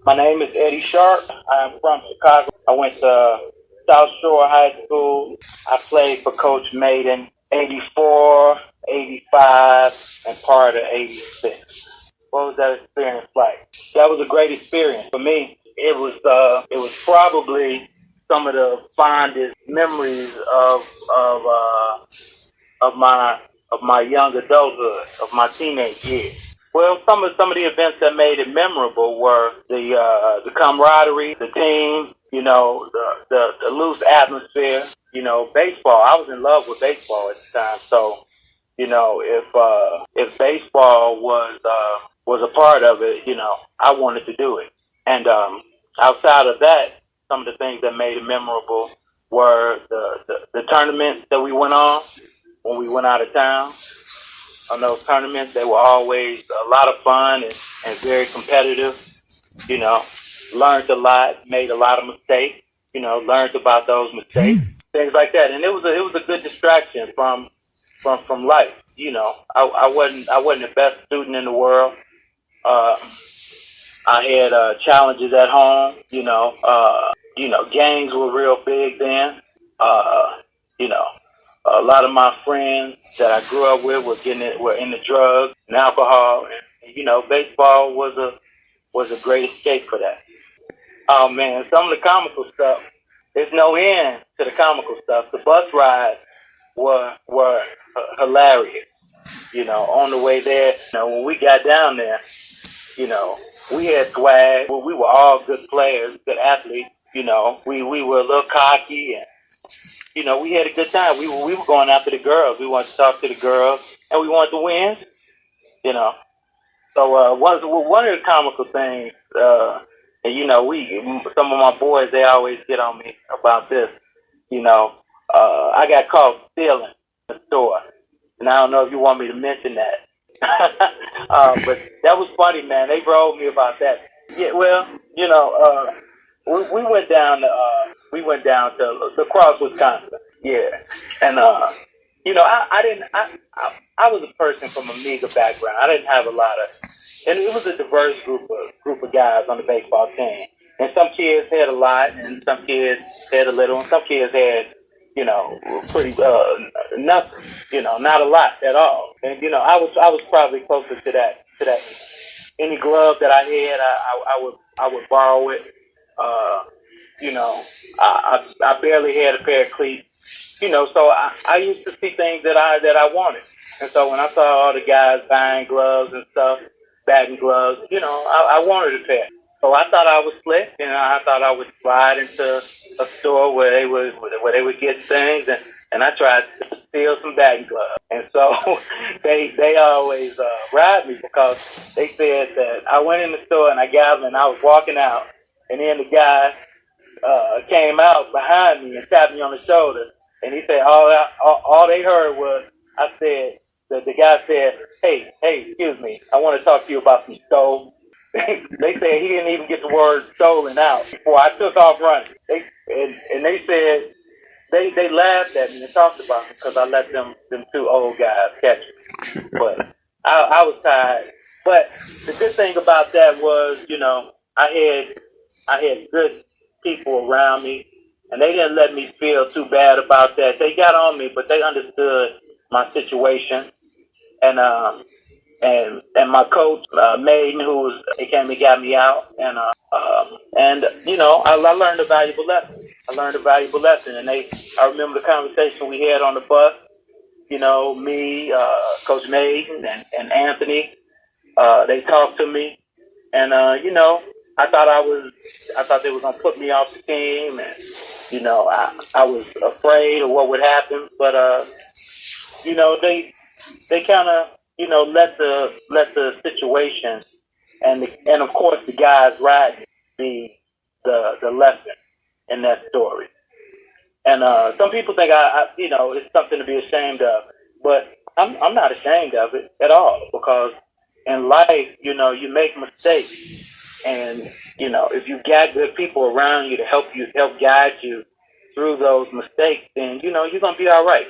My name is Eddie Sharp. I'm from Chicago. I went to South Shore High School. I played for Coach Mayden 84, 85, and part of 86. What was that experience like? That was a great experience for me. It was probably some of the fondest memories of my young adulthood, of my teenage years. Well, some of the events that made it memorable were the camaraderie, the team, the loose atmosphere. Baseball. I was in love with baseball at the time, so if baseball was a part of it, I wanted to do it. And outside of that, some of the things that made it memorable were the tournaments that we went on when we went out of town. On those tournaments, they were always a lot of fun and very competitive. You know, learned a lot, made a lot of mistakes. Learned about those mistakes, things like that, and it was a good distraction from life. I wasn't the best student in the world. Uh, I had challenges at home. Gangs were real big then. You know, a lot of my friends that I grew up with were into drugs and alcohol, and baseball was a great escape for that. Oh man, some of the comical stuff. There's no end to the comical stuff. The bus rides were hilarious. On the way there, when we got down there, you know, we had swag. Well, we were all good players, good athletes. We were a little cocky, and we had a good time. We were going after the girls. We wanted to talk to the girls, and we wanted to win. You know, so one of the comical things, and we some of my boys they always get on me about this. I got caught stealing in the store, and I don't know if you want me to mention that. But that was funny, man. They rolled me about that. Yeah, well, we went down to La Crosse, Wisconsin. Yeah, and I didn't. I was a person from a meager background. I didn't have a lot of, and it was a diverse group of guys on the baseball team. And some kids had a lot, and some kids had a little, and some kids had, pretty nothing. Not a lot at all. And I was probably closer to that. Any glove that I had, I would borrow it. Uh, I barely had a pair of cleats. So I used to see things that I wanted. And so when I saw all the guys buying gloves and stuff, batting gloves, I wanted a pair. So I thought I was slick, and I thought I would slide into a store where they would get things, and I tried to steal some batting gloves. And so they always ride me because they said that I went in the store and I got them, and I was walking out, and then the guy came out behind me and tapped me on the shoulder, and he said all they heard was I said that the guy said, hey, excuse me, I want to talk to you about some stove. They said he didn't even get the word stolen out before I took off running. And they said they laughed at me and talked about me because I let them two old guys catch me. But I was tired. But the good thing about that was, I had good people around me, and they didn't let me feel too bad about that. They got on me, but they understood my situation, and and my coach Mayden, he came and got me out, and I learned a valuable lesson. And I remember the conversation we had on the bus. Me, Coach Mayden, and Anthony. They talked to me, and I thought they were gonna put me off the team, and I was afraid of what would happen, but they kind of let the situation and of course the guys riding be the lesson in that story. And some people think it's something to be ashamed of, but I'm not ashamed of it at all because in life you make mistakes, and if you got good people around you to help guide you through those mistakes, then you're gonna be all right.